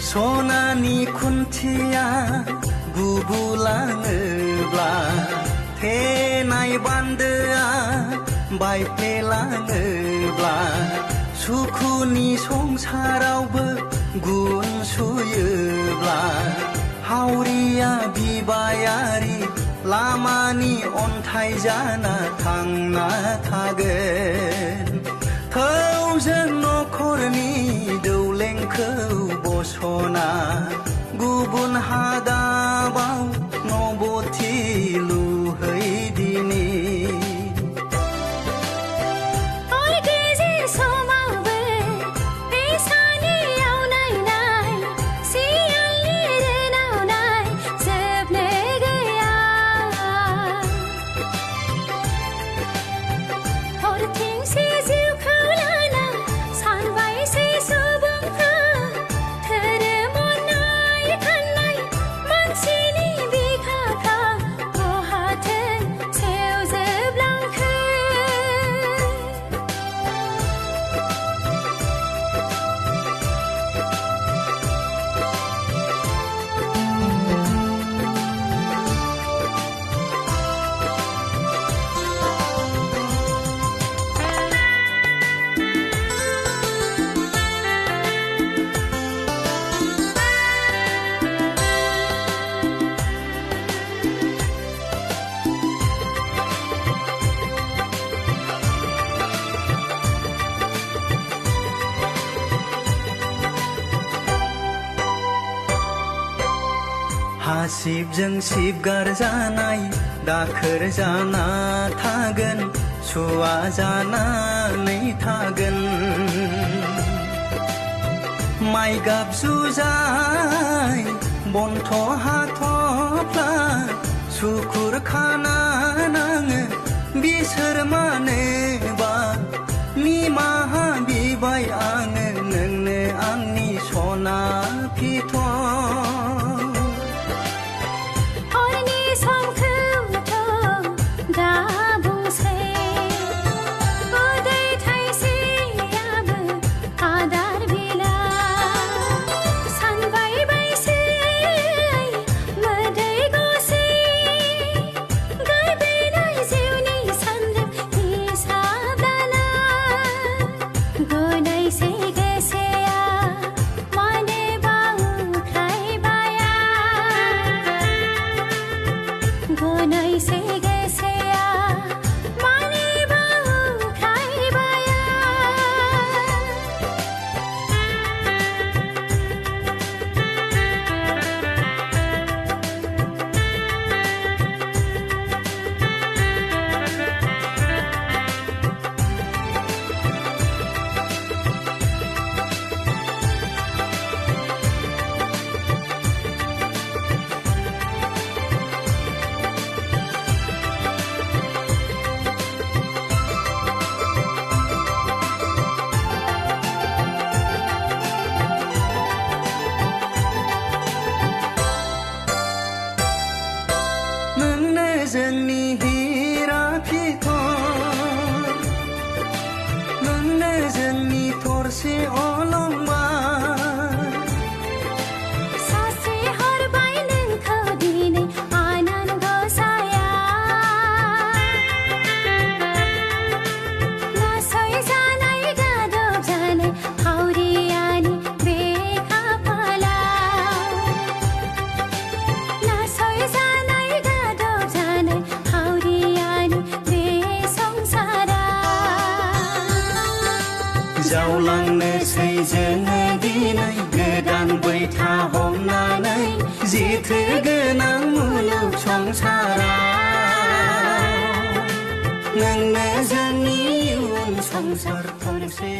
सनानि खुन्थिया गुबुलाङोब्ला थेनाय बान्दोआ बायफ्लेलाङोब्ला सुखुनि संसारावबो गुन सुयोब्ला हावरिया बिबायारि लामानि अन्थाइ जाना थांना थागोन थौजों नखरनि दौलेंखौ बसना गुबुन हादाबाव नबथि लुहैदिनि हासिबजों सिबगारजानाय दाखोर जाना थागोन सुवा जानानै थागोन माइ गाब जुजाय बन्थ हाथफ्ला सुखुर खाना नाङो बिसोर मानोबा निमाहा बिबाय आङो नोंनो आंनि सना फिथर जोंनि हिरा फिथर नोंनो जोंनि थरसे अलंबार सासे हरबाय नोंखौ दिनै आनान गसाया नासयजानाय गादब जानाय हावरियानि बे खाफालाव नासयजानाय जावलांनोसै जोङो दिनै गोदान बैथा हमनानै जिथो गोनां मुलुग संसाराव नोंनो जोंनि इयुन संसार थंसे